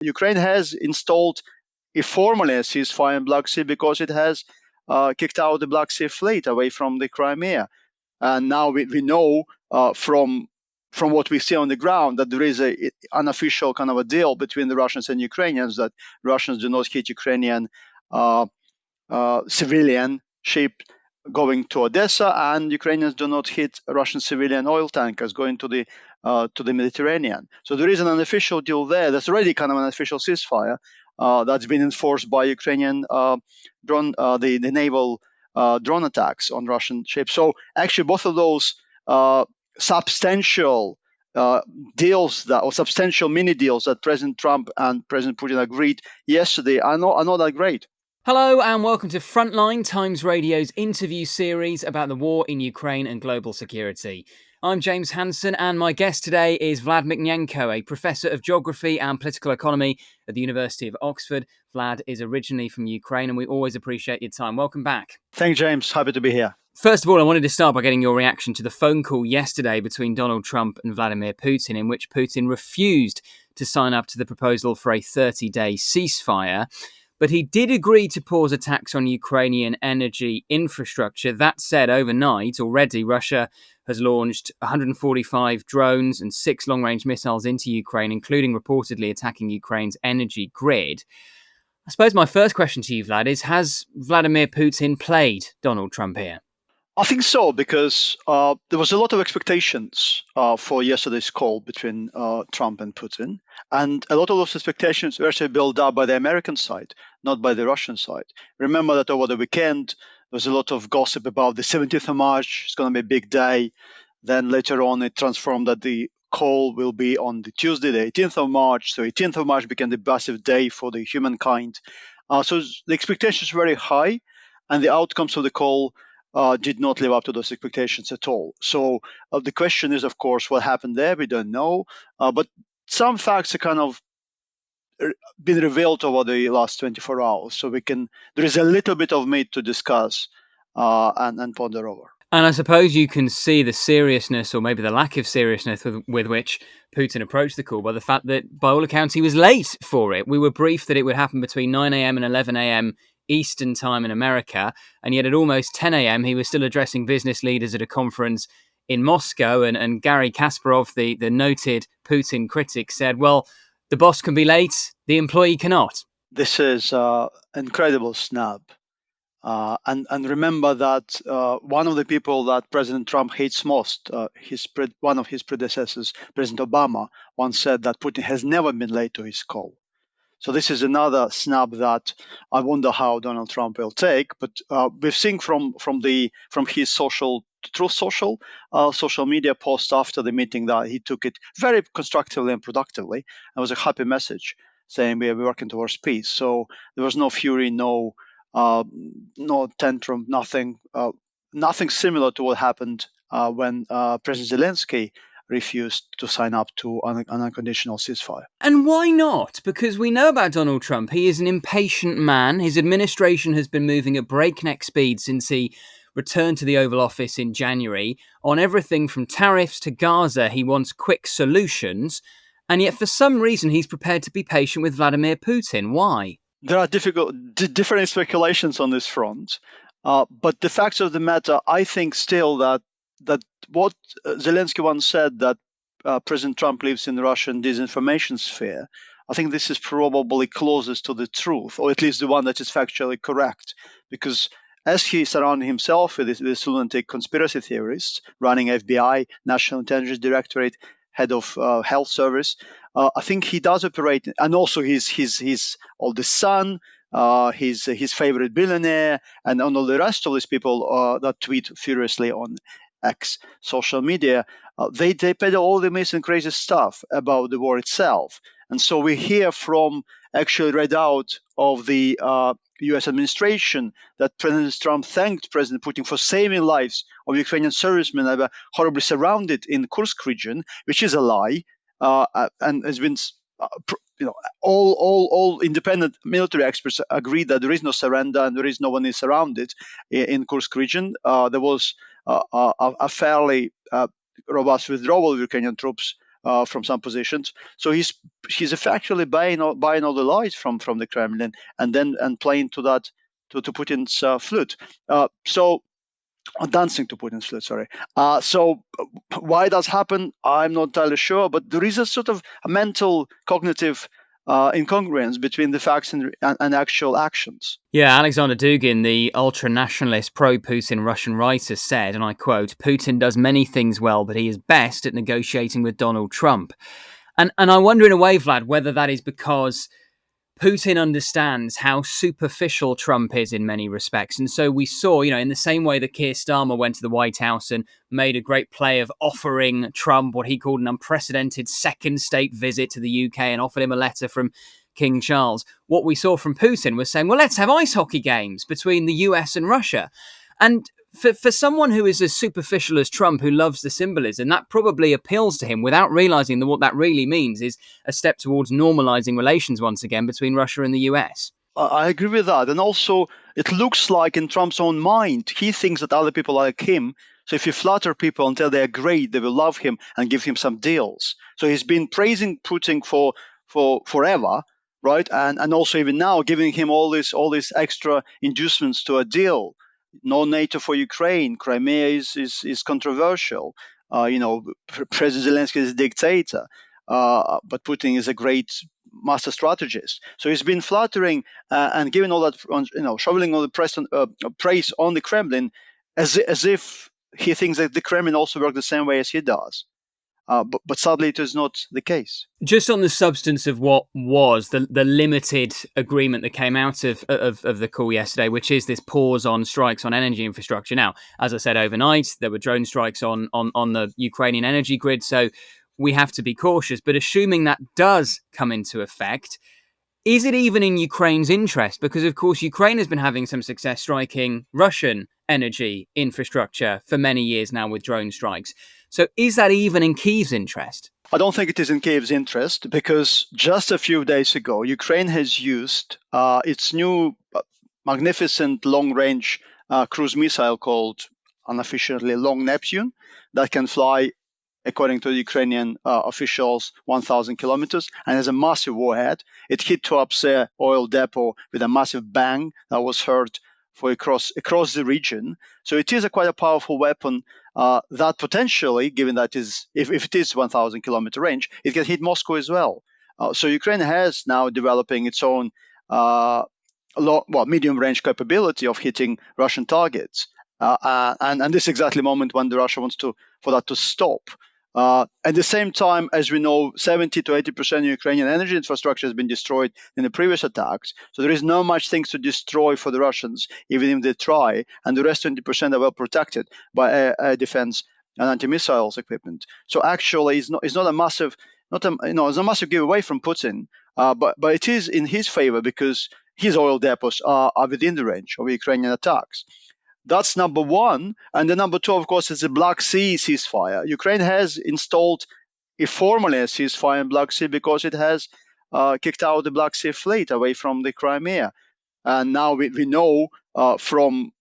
Ukraine has installed formally a ceasefire in Black Sea because it has kicked out the Black Sea Fleet away from the Crimea. And now we know from what we see on the ground that there is a unofficial kind of a deal between the Russians and Ukrainians that Russians do not hit Ukrainian civilian ship going to Odessa, and Ukrainians do not hit Russian civilian oil tankers going to the Mediterranean. So there is an unofficial deal there. That's already kind of an official ceasefire that's been enforced by Ukrainian drone, the naval drone attacks on Russian ships. So actually, both of those substantial deals or substantial mini deals that President Trump and President Putin agreed yesterday are not that great. Hello and welcome to Frontline, Times Radio's interview series about the war in Ukraine and global security. I'm James Hansen and my guest today is Vlad Mykhnenko, a professor of geography and political economy at the University of Oxford. Vlad is originally from Ukraine and we always appreciate your time. Welcome back. Thanks, James. Happy to be here. First of all, I wanted to start by getting your reaction to the phone call yesterday between Donald Trump and Vladimir Putin, in which Putin refused to sign up to the proposal for a 30-day ceasefire. But he did agree to pause attacks on Ukrainian energy infrastructure. That said, overnight, already Russia has launched 145 drones and 6 long-range missiles into Ukraine, including reportedly attacking Ukraine's energy grid. I suppose my first question to you, Vlad, is has Vladimir Putin played Donald Trump here? I think so, because there was a lot of expectations for yesterday's call between Trump and Putin. And a lot of those expectations were actually built up by the American side, not by the Russian side. Remember that over the weekend, there was a lot of gossip about the 17th of March. It's going to be a big day. Then later on, it transformed that the call will be on the Tuesday, the 18th of March. So 18th of March became the massive day for the humankind. So the expectations were very high, and the outcomes of the call did not live up to those expectations at all. So the question is, of course, what happened there? We don't know. But some facts are kind of been revealed over the last 24 hours. So there is a little bit of meat to discuss and ponder over. And I suppose you can see the seriousness, or maybe the lack of seriousness, with which Putin approached the call by the fact that, by all accounts, he was late for it. We were briefed that it would happen between 9 a.m. and 11 a.m. Eastern time in America, and yet at almost 10 a.m. he was still addressing business leaders at a conference in Moscow, and Garry Kasparov, the noted Putin critic, said, well, the boss can be late, the employee cannot. This is an incredible snub. And remember that one of the people that President Trump hates most, one of his predecessors, President Obama, once said that Putin has never been late to his call. So this is another snub that I wonder how Donald Trump will take. But we've seen from his social media post after the meeting that he took it very constructively and productively. It was a happy message saying we are working towards peace. So there was no fury, no tantrum, nothing similar to what happened when President Zelensky refused to sign up to an unconditional ceasefire. And why not? Because we know about Donald Trump. He is an impatient man. His administration has been moving at breakneck speed since he returned to the Oval Office in January. On everything from tariffs to Gaza, he wants quick solutions. And yet, for some reason, he's prepared to be patient with Vladimir Putin. Why? There are different speculations on this front. But the facts of the matter, I think still that what Zelensky once said, that President Trump lives in the Russian disinformation sphere, I think this is probably closest to the truth, or at least the one that is factually correct. Because as he surrounded himself with these lunatic conspiracy theorists, running FBI, National Intelligence Directorate, head of health service, I think he does operate, and also his oldest son, his favorite billionaire, and all the rest of these people that tweet furiously on X social media, they peddle all the myths and crazy stuff about the war itself. And so we hear from actually read out of the U.S. administration that President Trump thanked President Putin for saving lives of Ukrainian servicemen that were horribly surrounded in Kursk region, which is a lie, and has been. All independent military experts agree that there is no surrender and there is no one is surrounded in Kursk region. There was a fairly robust withdrawal of Ukrainian troops from some positions. So he's effectively buying all the lies from the Kremlin and playing to that to Putin's flute. So dancing to Putin's flute, sorry. So why does happen? I'm not entirely sure, but there is a sort of a mental cognitive incongruence between the facts and actual actions. Yeah, Alexander Dugin, the ultra-nationalist pro-Putin Russian writer, said, and I quote, "Putin does many things well, but he is best at negotiating with Donald Trump." And I wonder in a way, Vlad, whether that is because Putin understands how superficial Trump is in many respects. And so we saw, in the same way that Keir Starmer went to the White House and made a great play of offering Trump what he called an unprecedented second state visit to the UK and offered him a letter from King Charles. What we saw from Putin was saying, well, let's have ice hockey games between the US and Russia. And for someone who is as superficial as Trump, who loves the symbolism, that probably appeals to him without realizing that what that really means is a step towards normalizing relations once again between Russia and the US. I agree with that. And also, it looks like in Trump's own mind, he thinks that other people like him. So if you flatter people until they are great, they will love him and give him some deals. So he's been praising Putin for forever, right? And also even now giving him all these extra inducements to a deal. No NATO for Ukraine. Crimea is controversial. President Zelensky is a dictator, but Putin is a great master strategist. So he's been flattering and giving all that, shoveling all the praise on the Kremlin, as if he thinks that the Kremlin also works the same way as he does. But sadly, it is not the case. Just on the substance of what was the limited agreement that came out of the call yesterday, which is this pause on strikes on energy infrastructure. Now, as I said, overnight, there were drone strikes on the Ukrainian energy grid. So we have to be cautious. But assuming that does come into effect, is it even in Ukraine's interest? Because, of course, Ukraine has been having some success striking Russian energy infrastructure for many years now with drone strikes. So is that even in Kyiv's interest? I don't think it is in Kyiv's interest because just a few days ago, Ukraine has used its new magnificent long-range cruise missile called unofficially Long Neptune that can fly, according to the Ukrainian officials, 1,000 kilometers and has a massive warhead. It hit Tuapse oil depot with a massive bang that was heard for across the region. So it is quite a powerful weapon that potentially, given that if it is 1,000 kilometer range, it can hit Moscow as well. So Ukraine has now developing its own medium range capability of hitting Russian targets. And this is exactly the moment when Russia wants for that to stop. At the same time, as we know, 70 to 80% of Ukrainian energy infrastructure has been destroyed in the previous attacks. So there is not much things to destroy for the Russians, even if they try. And the rest 20% are well protected by air defense and anti-missiles equipment. So actually, it's not a massive, it's a massive giveaway from Putin. But it is in his favor because his oil depots are within the range of Ukrainian attacks. That's number one. And the number two, of course, is the Black Sea ceasefire. Ukraine has installed formally a ceasefire in Black Sea because it has kicked out the Black Sea fleet away from the Crimea. And now we know from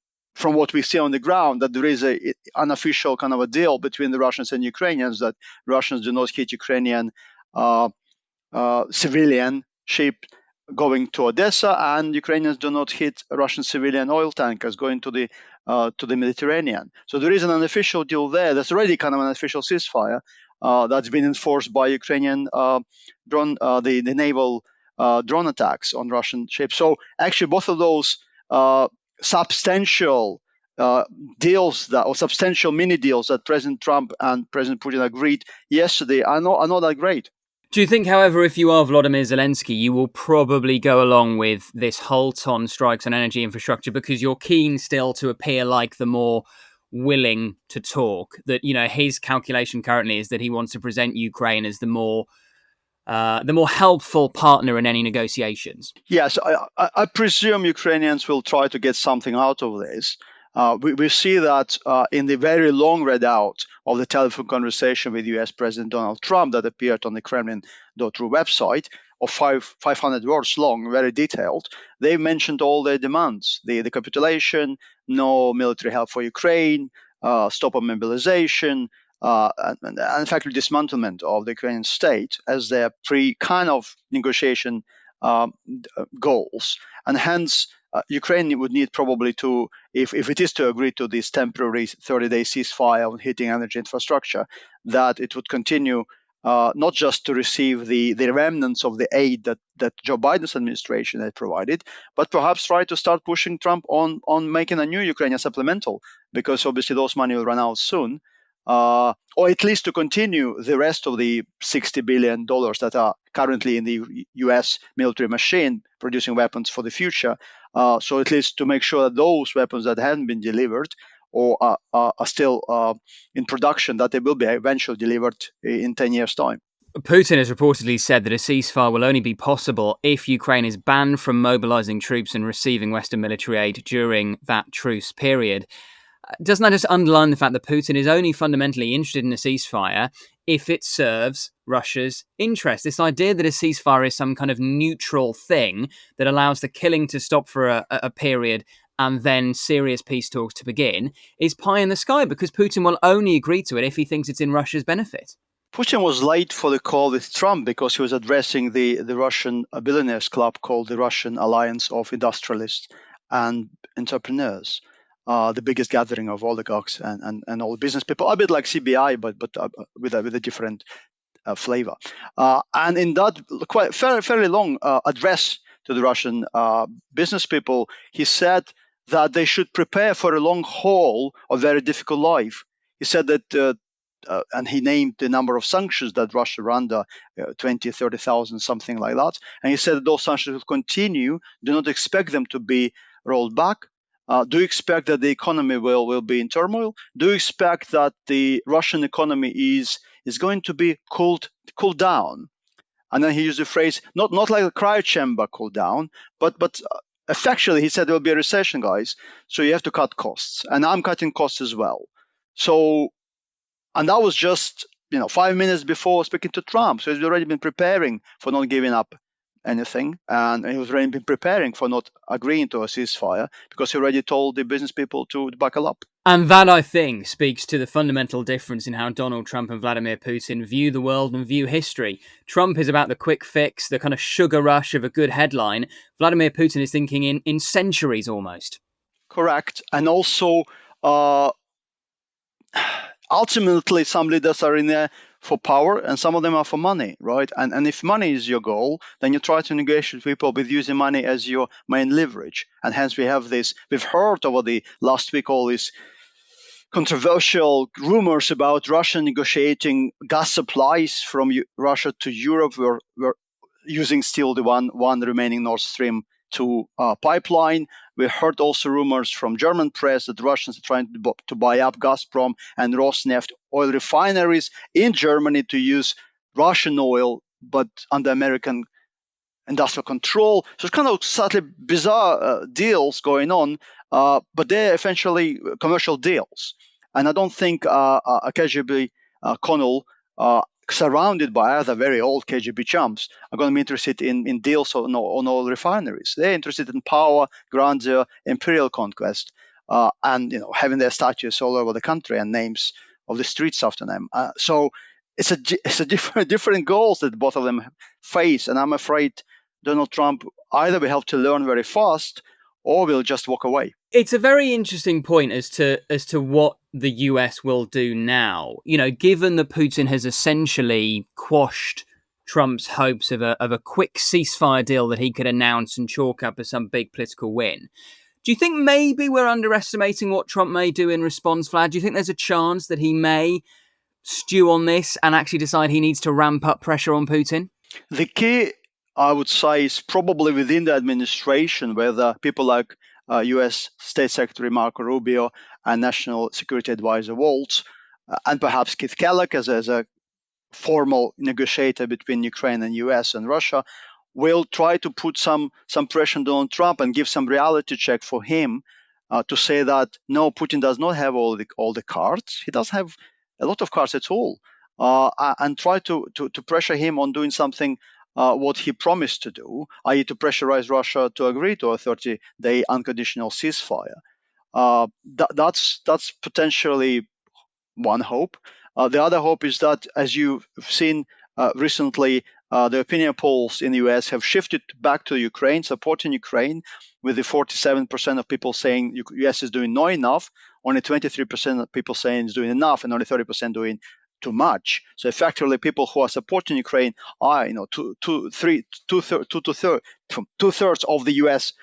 what we see on the ground that there is an unofficial kind of a deal between the Russians and Ukrainians that Russians do not hit Ukrainian civilian ship going to Odessa, and Ukrainians do not hit Russian civilian oil tankers going to the Mediterranean. So there is an unofficial deal there. That's already kind of an official ceasefire that's been enforced by Ukrainian drone, the naval drone attacks on Russian ships. So actually, both of those substantial deals or substantial mini deals that President Trump and President Putin agreed yesterday are not that great. Do you think, however, if you are Volodymyr Zelensky, you will probably go along with this halt on strikes on energy infrastructure because you're keen still to appear like the more willing to talk? That, his calculation currently is that he wants to present Ukraine as the more helpful partner in any negotiations. Yes, I presume Ukrainians will try to get something out of this. We see that in the very long readout of the telephone conversation with US President Donald Trump that appeared on the Kremlin.ru website, of 500 words long, very detailed, they mentioned all their demands: the capitulation, no military help for Ukraine, stop of mobilization, and in fact dismantlement of the Ukrainian state as their kind of negotiation goals, and hence Ukraine would need probably to, if it is to agree to this temporary 30-day ceasefire on heating energy infrastructure, that it would continue not just to receive the remnants of the aid that Joe Biden's administration had provided, but perhaps try to start pushing Trump on making a new Ukrainian supplemental, because obviously those money will run out soon. Or at least to continue the rest of the $60 billion that are currently in the US military machine producing weapons for the future. So at least to make sure that those weapons that haven't been delivered or are still in production, that they will be eventually delivered in 10 years' time. Putin has reportedly said that a ceasefire will only be possible if Ukraine is banned from mobilizing troops and receiving Western military aid during that truce period. Doesn't that just underline the fact that Putin is only fundamentally interested in a ceasefire if it serves Russia's interest? This idea that a ceasefire is some kind of neutral thing that allows the killing to stop for a period and then serious peace talks to begin is pie in the sky, because Putin will only agree to it if he thinks it's in Russia's benefit. Putin was late for the call with Trump because he was addressing the Russian billionaires club called the Russian Alliance of Industrialists and Entrepreneurs, the biggest gathering of oligarchs and all business people, a bit like CBI, but with a different flavor. And in that quite fairly long address to the Russian business people, he said that they should prepare for a long haul of very difficult life. He said that and he named the number of sanctions that Russia are under, 20, 30,000, something like that. And he said that those sanctions will continue. Do not expect them to be rolled back. Do you expect that the economy will be in turmoil? Do you expect that the Russian economy is going to be cooled down? And then he used the phrase, not like a cryo chamber cool down, but effectually he said there will be a recession, guys. So you have to cut costs, and I'm cutting costs as well. So, and that was just 5 minutes before speaking to Trump. So he's already been preparing for not giving up anything, and he was already been preparing for not agreeing to a ceasefire because he already told the business people to buckle up. And that, I think, speaks to the fundamental difference in how Donald Trump and Vladimir Putin view the world and view history. Trump is about the quick fix, the kind of sugar rush of a good headline. Vladimir Putin is thinking in centuries almost. Correct. And also, ultimately, some leaders are in there for power and some of them are for money, right? And if money is your goal, then you try to negotiate with people with using money as your main leverage. And hence we've heard over the last week all these controversial rumors about Russia negotiating gas supplies from Russia to Europe. We're using still the one remaining Nord Stream 2 pipeline. We heard also rumors from German press that the Russians are trying to buy up Gazprom and Rosneft oil refineries in Germany to use Russian oil, but under American industrial control. So it's kind of slightly bizarre deals going on, but they're essentially commercial deals. And I don't think a KGB colonel surrounded by other very old KGB chumps are going to be interested in deals on oil refineries. They're interested in power, grandeur, imperial conquest, and having their statues all over the country and names of the streets after them. So it's a different goals that both of them face, and I'm afraid Donald Trump either will have to learn very fast or will just walk away. It's a very interesting point as to what the US will do now. Given that Putin has essentially quashed Trump's hopes of a quick ceasefire deal that he could announce and chalk up as some big political win. Do you think maybe we're underestimating what Trump may do in response, Vlad? Do you think there's a chance that he may stew on this and actually decide he needs to ramp up pressure on Putin? The key, I would say, is probably within the administration, whether people like U.S. State Secretary Marco Rubio and National Security Advisor Waltz, and perhaps Keith Kellogg as a formal negotiator between Ukraine and U.S. and Russia, will try to put some pressure on Donald Trump and give some reality check for him to say that no, Putin does not have all the cards. He does have a lot of cards at all, and try to pressure him on doing something what he promised to do, i.e., to pressurize Russia to agree to a 30-day unconditional ceasefire. That's potentially one hope. The other hope is that, as you've seen recently, the opinion polls in the US have shifted back to Ukraine, supporting Ukraine, with the 47% of people saying US is doing not enough, only 23% of people saying it's doing enough, and only 30% doing too much. So effectively, people who are supporting Ukraine are, two-thirds of the U.S.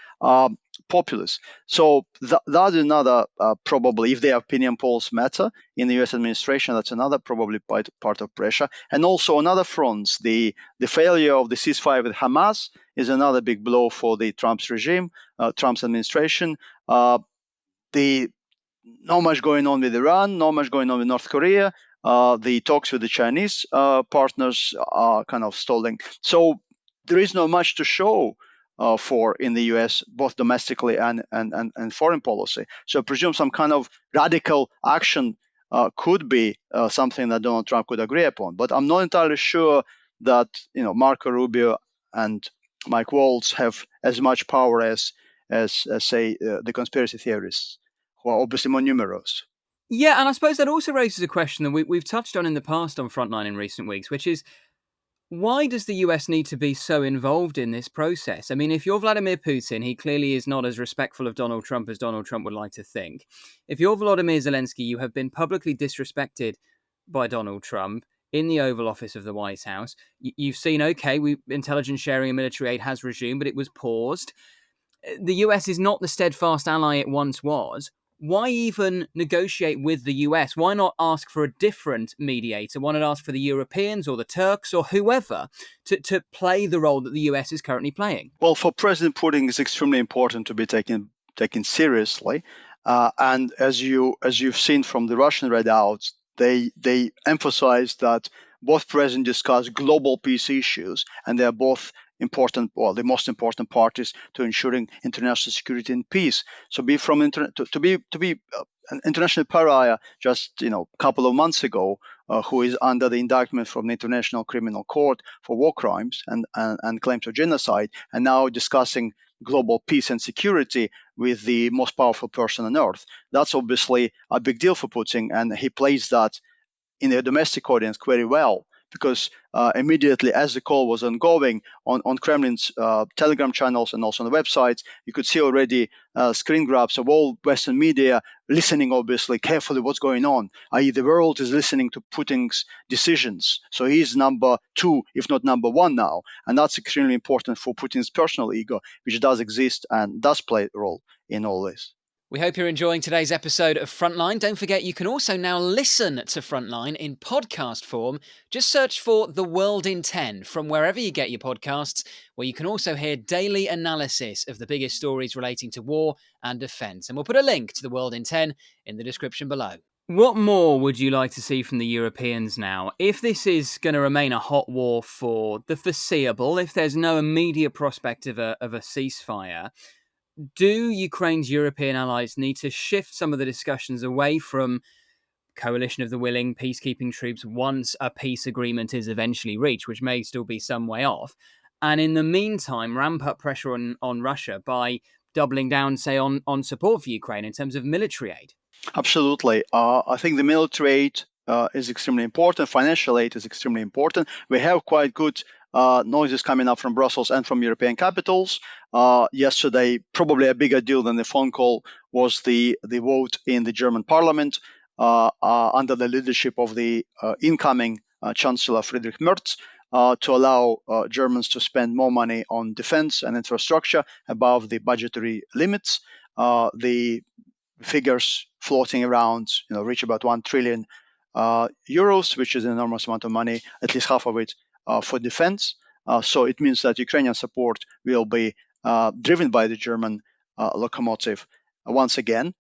populace. So that's another probably, if their opinion polls matter in the U.S. administration, that's another probably part of pressure. And also on other fronts, the failure of the ceasefire with Hamas is another big blow for the Trump's regime, Trump's administration. The Not much going on with Iran, not much going on with North Korea. The talks with the Chinese partners are kind of stalling. So there is not much to show for in the US, both domestically and foreign policy. So I presume some kind of radical action could be something that Donald Trump could agree upon. But I'm not entirely sure that Marco Rubio and Mike Waltz have as much power as say the conspiracy theorists, who are obviously more numerous. Yeah, and I suppose that also raises a question that we've touched on in the past on Frontline in recent weeks, which is, why does the US need to be so involved in this process? I mean, if you're Vladimir Putin, he clearly is not as respectful of Donald Trump as Donald Trump would like to think. If you're Volodymyr Zelensky, you have been publicly disrespected by Donald Trump in the Oval Office of the White House. You've seen, okay, intelligence sharing and military aid has resumed, but it was paused. The US is not the steadfast ally it once was. Why even negotiate with the US? Why not ask for a different mediator? Why not ask for the Europeans or the Turks or whoever to play the role that the US is currently playing? Well, for President Putin, it's extremely important to be taken seriously. And as you've seen from the Russian readouts, they emphasize that both presidents discuss global peace issues, and they are both important, well, the most important parties to ensuring international security and peace. So, to be an international pariah just a couple of months ago, who is under the indictment from the International Criminal Court for war crimes and claims of genocide, and now discussing global peace and security with the most powerful person on earth. That's obviously a big deal for Putin, and he plays that in the domestic audience very well, because immediately as the call was ongoing on Kremlin's Telegram channels and also on the websites, you could see already screen grabs of all Western media listening, obviously, carefully what's going on, i.e. the world is listening to Putin's decisions. So he's number two, if not number one now. And that's extremely important for Putin's personal ego, which does exist and does play a role in all this. We hope you're enjoying today's episode of Frontline. Don't forget, you can also now listen to Frontline in podcast form. Just search for The World in 10 from wherever you get your podcasts, where you can also hear daily analysis of the biggest stories relating to war and defence. And we'll put a link to The World in 10 in the description below. What more would you like to see from the Europeans now? If this is going to remain a hot war for the foreseeable, if there's no immediate prospect of a ceasefire, do Ukraine's European allies need to shift some of the discussions away from coalition of the willing, peacekeeping troops once a peace agreement is eventually reached, which may still be some way off, and in the meantime ramp up pressure on Russia by doubling down, say, on support for Ukraine in terms of military aid? Absolutely. I think the military aid is extremely important. Financial aid is extremely important. We have quite good noises coming up from Brussels and from European capitals. Yesterday, probably a bigger deal than the phone call was the vote in the German parliament under the leadership of the incoming Chancellor Friedrich Merz, to allow Germans to spend more money on defense and infrastructure above the budgetary limits. The figures floating around, reach about 1 trillion euros, which is an enormous amount of money, at least half of it for defense. So it means that Ukrainian support will be driven by the German locomotive once again.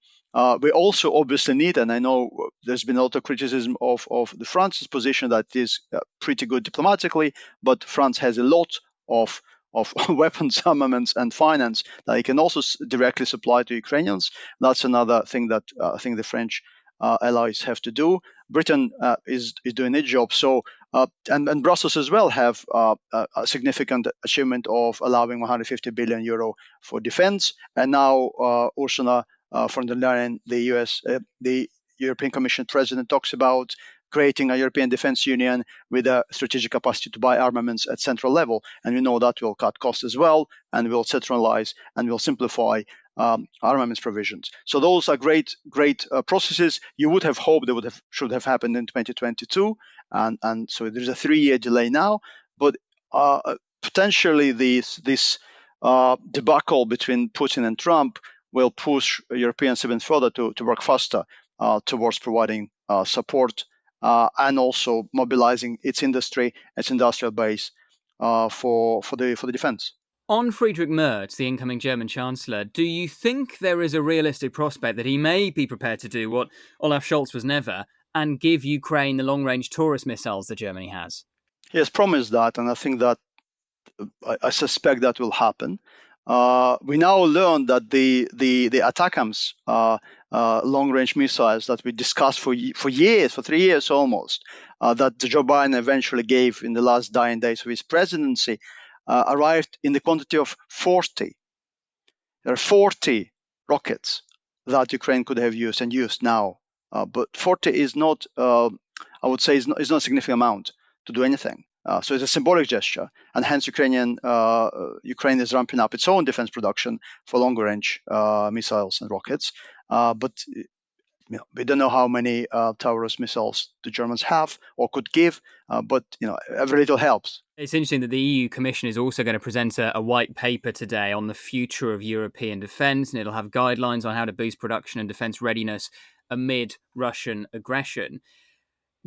We also obviously need, and I know there's been a lot of criticism of the France's position that is pretty good diplomatically, but France has a lot of weapons, armaments, and finance that it can also directly supply to Ukrainians. That's another thing that I think the French allies have to do. Britain is doing its job. So and Brussels as well have a significant achievement of allowing 150 billion euro for defense. And now Ursula von der Leyen, the European Commission president, talks about creating a European defense union with a strategic capacity to buy armaments at central level. And we know that will cut costs as well, and will centralize and will simplify armaments provisions. So those are great processes. You would have hoped they should have happened in 2022, and so there's a 3-year delay now. But potentially this debacle between Putin and Trump will push Europeans even further to work faster towards providing support and also mobilizing its industry, its industrial base for the defense. On Friedrich Merz, the incoming German Chancellor, do you think there is a realistic prospect that he may be prepared to do what Olaf Scholz was never and give Ukraine the long-range Taurus missiles that Germany has? He has promised that, and I think that I suspect that will happen. We now learn that the ATACMS long-range missiles that we discussed for years, for 3 years almost, that Joe Biden eventually gave in the last dying days of his presidency, arrived in the quantity of 40. There are 40 rockets that Ukraine could have used and used now, but 40 is not, I would say, is not a significant amount to do anything. So it's a symbolic gesture, and hence Ukraine is ramping up its own defense production for longer range missiles and rockets. But we don't know how many Taurus missiles the Germans have or could give, but every little helps. It's interesting that the EU Commission is also going to present a white paper today on the future of European defence, and it'll have guidelines on how to boost production and defence readiness amid Russian aggression.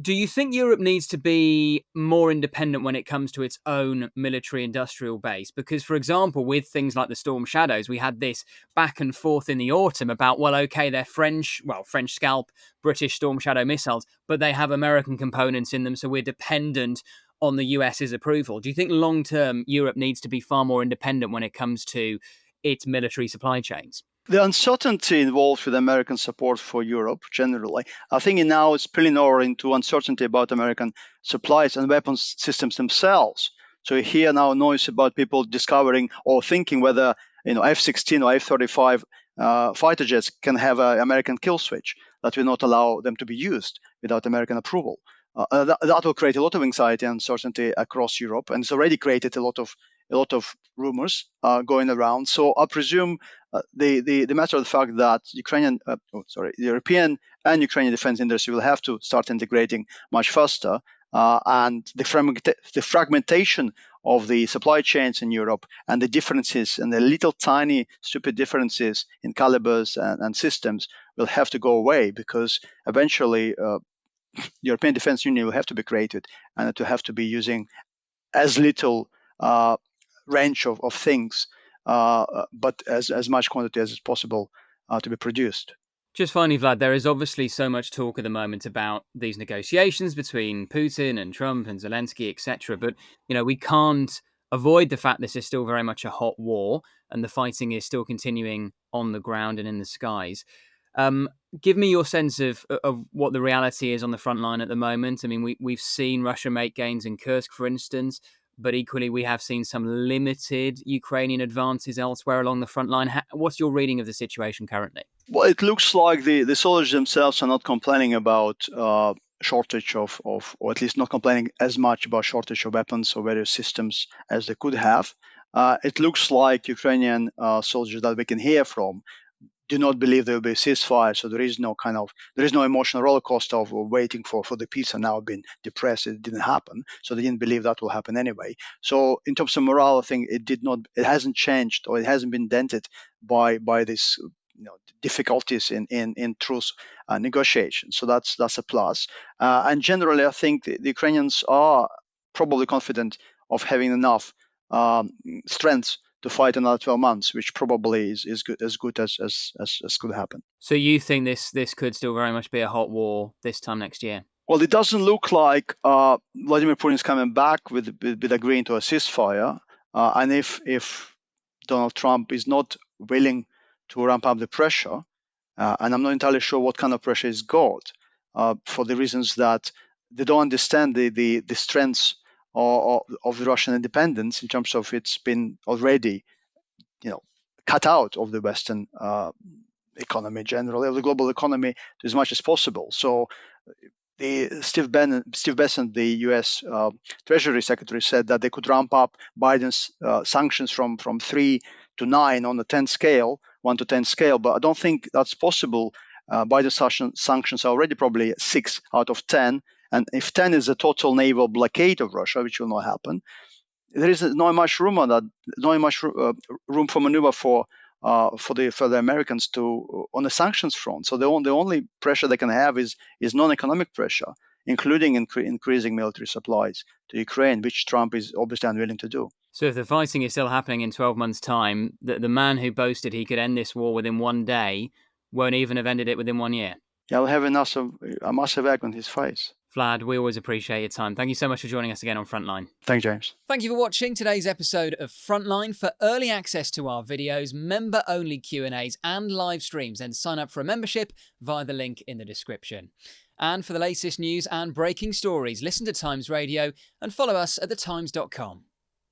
Do you think Europe needs to be more independent when it comes to its own military industrial base? Because, for example, with things like the Storm Shadows, we had this back and forth in the autumn about, well, okay, they're French scalp, British Storm Shadow missiles, but they have American components in them, so we're dependent on the US's approval. Do you think long-term Europe needs to be far more independent when it comes to its military supply chains? The uncertainty involved with American support for Europe generally, I think now it's spilling over into uncertainty about American supplies and weapons systems themselves. So you hear now noise about people discovering or thinking whether F-16 or F-35 fighter jets can have an American kill switch that will not allow them to be used without American approval. That will create a lot of anxiety and uncertainty across Europe, and it's already created a lot of rumors going around. So I presume the matter of the fact that the European and Ukrainian defense industry will have to start integrating much faster, and the fragmentation of the supply chains in Europe and the differences and the little tiny stupid differences in calibers and systems will have to go away, because eventually European Defense Union will have to be created, and to have to be using as little range of things, but as much quantity as is possible to be produced. Just finally, Vlad, there is obviously so much talk at the moment about these negotiations between Putin and Trump and Zelensky, etc. But, we can't avoid the fact this is still very much a hot war and the fighting is still continuing on the ground and in the skies. Give me your sense of what the reality is on the front line at the moment. I mean, we've seen Russia make gains in Kursk, for instance, but equally we have seen some limited Ukrainian advances elsewhere along the front line. What's your reading of the situation currently? Well, it looks like the soldiers themselves are not complaining about shortage or at least not complaining as much about shortage of weapons or various systems as they could have. It looks like Ukrainian soldiers that we can hear from do not believe there will be a ceasefire. So there is no emotional roller coaster of waiting for the peace and now being depressed. It didn't happen. So they didn't believe that will happen anyway. So in terms of morale, I think it hasn't changed, or it hasn't been dented by this difficulties in truce negotiations. So that's a plus. And generally, I think the Ukrainians are probably confident of having enough strength to fight another 12 months, which probably is good, as good as could happen. So you think this could still very much be a hot war this time next year? Well, it doesn't look like Vladimir Putin is coming back with agreeing to a ceasefire. And if Donald Trump is not willing to ramp up the pressure, and I'm not entirely sure what kind of pressure he's got, for the reasons that they don't understand the strengths of the Russian independence in terms of it's been already, cut out of the Western economy generally, of the global economy, as much as possible. So Steve Bessent, the U.S. Treasury Secretary, said that they could ramp up Biden's sanctions from 3 to 9 on a 10 scale, 1 to 10 scale. But I don't think that's possible. Biden's sanctions are already probably 6 out of 10. And if 10 is a total naval blockade of Russia, which will not happen, there is not much room on that, not much room for maneuver for the Americans to on the sanctions front. So the only pressure they can have is non-economic pressure, including increasing military supplies to Ukraine, which Trump is obviously unwilling to do. So if the fighting is still happening in 12 months' time, the man who boasted he could end this war within one day won't even have ended it within 1 year. Yeah, he'll have a massive egg on his face. Vlad, we always appreciate your time. Thank you so much for joining us again on Frontline. Thanks, James. Thank you for watching today's episode of Frontline. For early access to our videos, member-only Q&As and live streams, then sign up for a membership via the link in the description. And for the latest news and breaking stories, listen to Times Radio and follow us at thetimes.com.